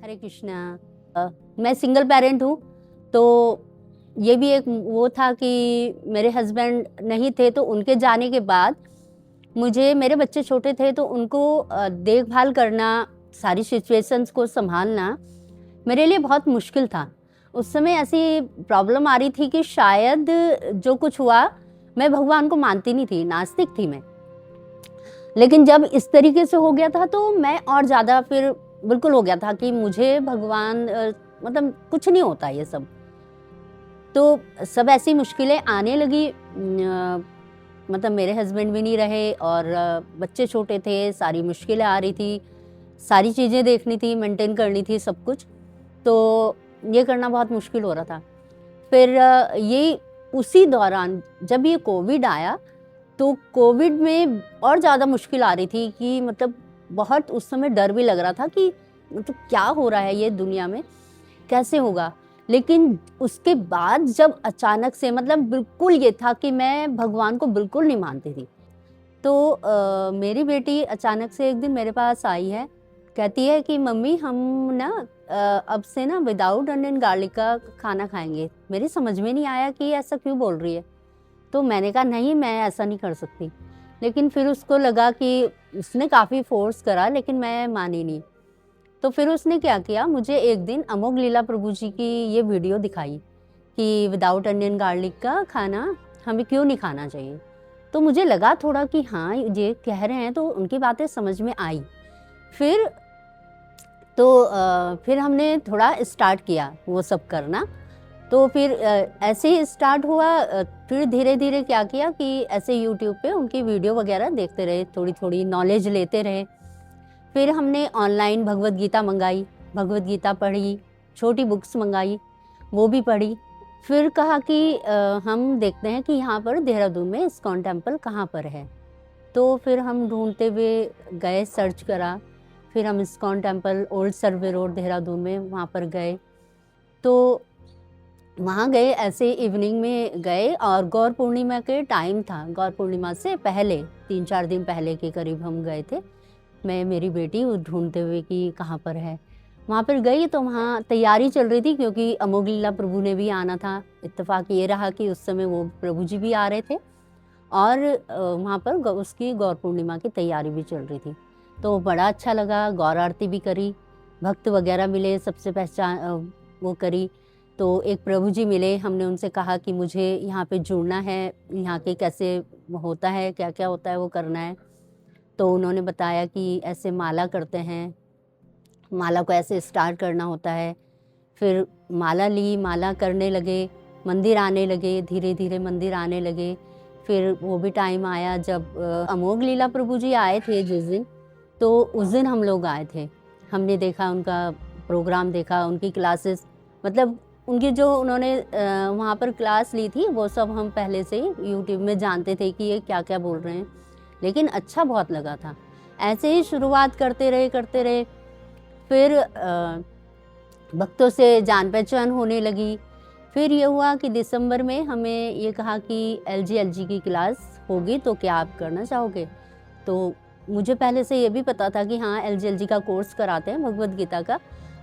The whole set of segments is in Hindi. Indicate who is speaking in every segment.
Speaker 1: हरे कृष्णा। मैं सिंगल पेरेंट हूँ, तो ये भी एक वो था कि मेरे हस्बैंड नहीं थे, तो उनके जाने के बाद मुझे, मेरे बच्चे छोटे थे तो उनको देखभाल करना, सारी सिचुएशंस को संभालना मेरे लिए बहुत मुश्किल था। उस समय ऐसी प्रॉब्लम आ रही थी कि शायद जो कुछ हुआ, मैं भगवान को मानती नहीं थी, नास्तिक थी मैं। लेकिन जब इस तरीके से हो गया था तो मैं और ज़्यादा फिर बिल्कुल हो गया था कि मुझे भगवान मतलब कुछ नहीं होता ये सब। तो सब ऐसी मुश्किलें आने लगी। मतलब मेरे हस्बैंड भी नहीं रहे और बच्चे छोटे थे, सारी मुश्किलें आ रही थी, सारी चीज़ें देखनी थी, मेंटेन करनी थी सब कुछ, तो ये करना बहुत मुश्किल हो रहा था। फिर ये उसी दौरान जब ये कोविड आया, तो कोविड में और ज़्यादा मुश्किल आ रही थी कि मतलब बहुत उस समय डर भी लग रहा था कि मतलब क्या हो रहा है ये दुनिया में, कैसे होगा। लेकिन उसके बाद जब अचानक से, मतलब बिल्कुल ये था कि मैं भगवान को बिल्कुल नहीं मानती थी, तो मेरी बेटी अचानक से एक दिन मेरे पास आई है, कहती है कि मम्मी हम ना अब से ना विदाउट अनियन गार्लिक का खाना खाएंगे। मेरी समझ में नहीं आया कि ऐसा क्यों बोल रही है, तो मैंने कहा नहीं, मैं ऐसा नहीं कर सकती। लेकिन फिर उसको लगा कि उसने काफ़ी फोर्स करा, लेकिन मैं मानी नहीं। तो फिर उसने क्या किया, मुझे एक दिन अमोघ लीला प्रभु जी की ये वीडियो दिखाई कि विदाउट अनियन गार्लिक का खाना हमें क्यों नहीं खाना चाहिए। तो मुझे लगा थोड़ा कि हाँ ये कह रहे हैं, तो उनकी बातें समझ में आई। फिर फिर हमने थोड़ा स्टार्ट किया वो सब करना। तो फिर ऐसे ही स्टार्ट हुआ। फिर धीरे धीरे क्या किया कि ऐसे यूट्यूब पे उनकी वीडियो वगैरह देखते रहे, थोड़ी थोड़ी नॉलेज लेते रहे। फिर हमने ऑनलाइन भगवत गीता मंगाई, भगवत गीता पढ़ी, छोटी बुक्स मंगाई, वो भी पढ़ी। फिर कहा कि हम देखते हैं कि यहाँ पर देहरादून में इस्कॉन टेम्पल कहाँ पर है। तो फिर हम ढूंढते हुए गए, सर्च करा, फिर हम इस्कॉन टेम्पल ओल्ड सर्वे रोड देहरादून में वहाँ पर गए। तो वहाँ गए, ऐसे इवनिंग में गए और गौर पूर्णिमा के टाइम था, गौर पूर्णिमा से पहले 3-4 दिन पहले के करीब हम गए थे, मैं मेरी बेटी ढूंढते हुए कि कहाँ पर है। वहाँ पर गई तो वहाँ तैयारी चल रही थी, क्योंकि अमोघ लीला प्रभु ने भी आना था। इत्तेफाक ये रहा कि उस समय वो प्रभु जी भी आ रहे थे और वहाँ पर उसकी गौर पूर्णिमा की तैयारी भी चल रही थी। तो बड़ा अच्छा लगा, गौर आरती भी करी, भक्त वगैरह मिले, सबसे पहचान वो करी। तो एक प्रभु जी मिले, हमने उनसे कहा कि मुझे यहाँ पे जुड़ना है, यहाँ के कैसे होता है, क्या क्या होता है वो करना है। तो उन्होंने बताया कि ऐसे माला करते हैं, माला को ऐसे स्टार्ट करना होता है। फिर माला ली, माला करने लगे, मंदिर आने लगे, धीरे धीरे मंदिर आने लगे। फिर वो भी टाइम आया जब अमोघ लीला प्रभु जी आए थे जिस दिन, तो उस दिन हम लोग आए थे। हमने देखा उनका प्रोग्राम, देखा उनकी क्लासेस, मतलब उनकी जो उन्होंने वहाँ पर क्लास ली थी वो सब हम पहले से ही यूट्यूब में जानते थे कि ये क्या क्या बोल रहे हैं, लेकिन अच्छा बहुत लगा था। ऐसे ही शुरुआत करते रहे। फिर भक्तों से जान पहचान होने लगी। फिर ये हुआ कि दिसंबर में हमें ये कहा कि एलजी की क्लास होगी, तो क्या आप करना चाहोगे। तो मुझे पहले से ये भी पता था कि हाँ एलजी का कोर्स कराते हैं भगवत गीता का,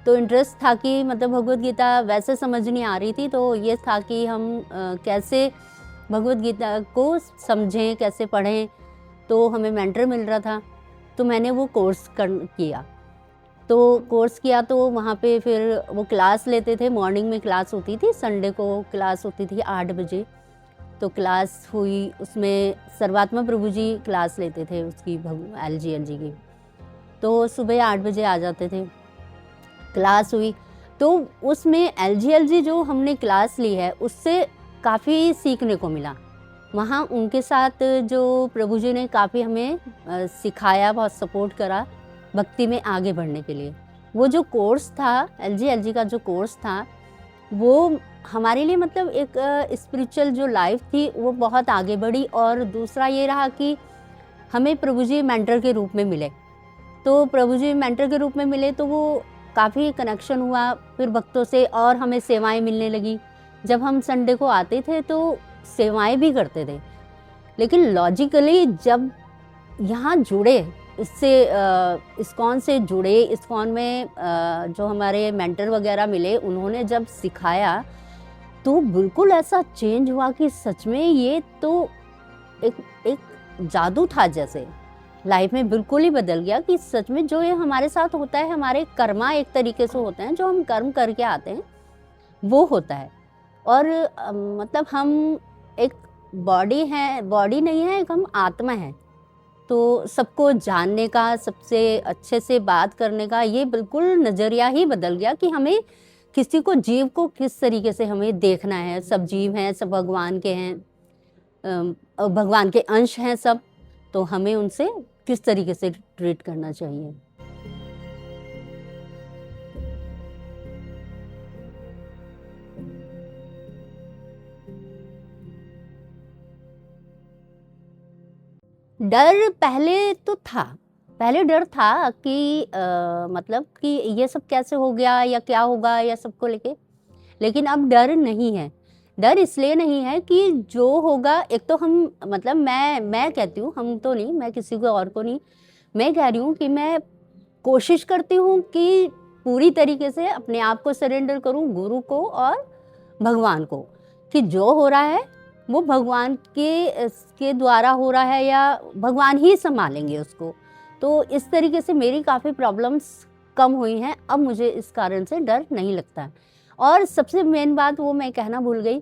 Speaker 1: तो इंटरेस्ट था कि मतलब भगवत गीता वैसे समझ नहीं आ रही थी, तो ये था कि हम कैसे भगवत गीता को समझें, कैसे पढ़ें। तो हमें मेंटर मिल रहा था, तो मैंने वो कोर्स किया। तो कोर्स किया तो वहाँ पे फिर वो क्लास लेते थे, मॉर्निंग में क्लास होती थी, संडे को क्लास होती थी 8 बजे। तो क्लास हुई, उसमें सर्वात्मा प्रभु जी क्लास लेते थे उसकी, एलजी की। तो सुबह 8 बजे आ जाते थे, क्लास हुई। तो उसमें एलजी जो हमने क्लास ली है उससे काफ़ी सीखने को मिला। वहाँ उनके साथ जो प्रभु जी ने काफ़ी हमें सिखाया, बहुत सपोर्ट करा भक्ति में आगे बढ़ने के लिए। वो जो कोर्स था, एलजी का जो कोर्स था, वो हमारे लिए मतलब एक स्पिरिचुअल जो लाइफ थी वो बहुत आगे बढ़ी। और दूसरा ये रहा कि हमें प्रभु जी मेंटर के रूप में मिले। तो प्रभु जी मेंटर के रूप में मिले तो वो काफ़ी कनेक्शन हुआ फिर भक्तों से, और हमें सेवाएं मिलने लगी। जब हम संडे को आते थे तो सेवाएं भी करते थे, लेकिन लॉजिकली जब यहाँ जुड़े इससे इस्कॉन से जुड़े, इस्कॉन में जो हमारे मेंटर वगैरह मिले, उन्होंने जब सिखाया तो बिल्कुल ऐसा चेंज हुआ कि सच में ये तो एक एक जादू था, जैसे लाइफ में बिल्कुल ही बदल गया कि सच में जो ये हमारे साथ होता है, हमारे कर्मा एक तरीके से होते हैं, जो हम कर्म करके आते हैं वो होता है। और मतलब हम एक बॉडी है, बॉडी नहीं है, एक हम आत्मा है। तो सबको जानने का, सबसे अच्छे से बात करने का, ये बिल्कुल नज़रिया ही बदल गया कि हमें किसी को, जीव को किस तरीके से हमें देखना है। सब जीव हैं, सब भगवान के हैं, भगवान के अंश हैं सब, तो हमें उनसे किस तरीके से ट्रीट करना चाहिए। डर पहले तो था, पहले डर था कि मतलब कि ये सब कैसे हो गया या क्या होगा या सबको लेके, लेकिन अब डर नहीं है। डर इसलिए नहीं है कि जो होगा, एक तो हम, मतलब मैं कहती हूँ, हम तो नहीं, मैं किसी को और को नहीं, मैं कह रही हूँ कि मैं कोशिश करती हूँ कि पूरी तरीके से अपने आप को सरेंडर करूँ गुरु को और भगवान को, कि जो हो रहा है वो भगवान के द्वारा हो रहा है या भगवान ही संभालेंगे उसको। तो इस तरीके से मेरी काफ़ी प्रॉब्लम्स कम हुई हैं, अब मुझे इस कारण से डर नहीं लगता। और सबसे मेन बात वो मैं कहना भूल गई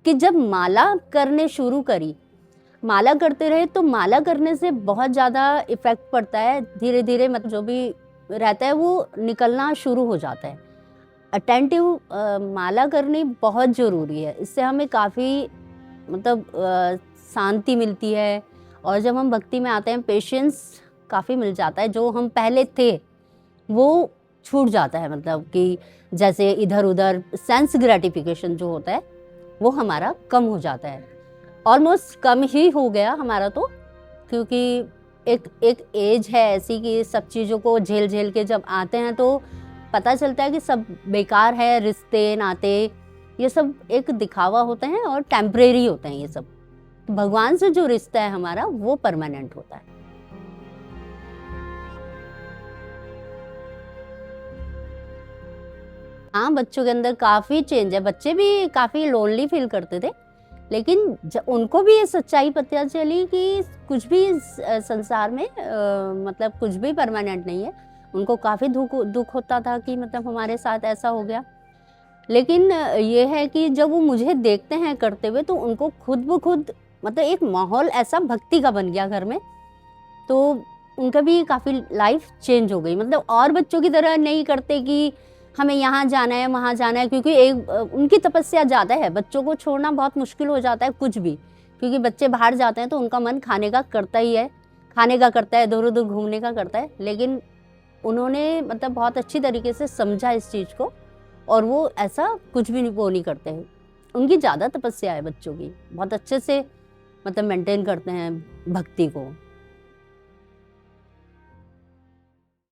Speaker 1: कि जब माला करने शुरू करी, माला करते रहे तो माला करने से बहुत ज़्यादा इफ़ेक्ट पड़ता है, धीरे धीरे मतलब जो भी रहता है वो निकलना शुरू हो जाता है। अटेंटिव माला करनी बहुत ज़रूरी है, इससे हमें काफ़ी मतलब शांति मिलती है। और जब हम भक्ति में आते हैं, पेशेंस काफ़ी मिल जाता है, जो हम पहले थे वो छूट जाता है। मतलब कि जैसे इधर उधर सेंस ग्रेटिफिकेशन जो होता है वो हमारा कम हो जाता है, ऑलमोस्ट कम ही हो गया हमारा तो, क्योंकि एक एज है ऐसी कि सब चीज़ों को झेल झेल के जब आते हैं तो पता चलता है कि सब बेकार है, रिश्ते नाते ये सब एक दिखावा होते हैं और टेम्परेरी होते हैं ये सब। तो भगवान से जो रिश्ता है हमारा वो परमानेंट होता है। हाँ, बच्चों के अंदर काफ़ी चेंज है, बच्चे भी काफ़ी लोनली फील करते थे, लेकिन उनको भी ये सच्चाई पता चली कि कुछ भी संसार में मतलब कुछ भी परमानेंट नहीं है। उनको काफ़ी दुख होता था कि मतलब हमारे साथ ऐसा हो गया, लेकिन ये है कि जब वो मुझे देखते हैं करते हुए तो उनको खुद ब खुद मतलब एक माहौल ऐसा भक्ति का बन गया घर में, तो उनका भी काफ़ी लाइफ चेंज हो गई। मतलब और बच्चों की तरह नहीं करते कि हमें यहाँ जाना है वहाँ जाना है, क्योंकि एक उनकी तपस्या ज़्यादा है, बच्चों को छोड़ना बहुत मुश्किल हो जाता है कुछ भी, क्योंकि बच्चे बाहर जाते हैं तो उनका मन खाने का करता ही है, खाने का करता है, इधर उधर घूमने का करता है। लेकिन उन्होंने मतलब बहुत अच्छी तरीके से समझा इस चीज़ को, और वो ऐसा कुछ भी वो नहीं करते हैं। उनकी ज़्यादा तपस्या है बच्चों की, बहुत अच्छे से मतलब मेंटेन करते हैं भक्ति को।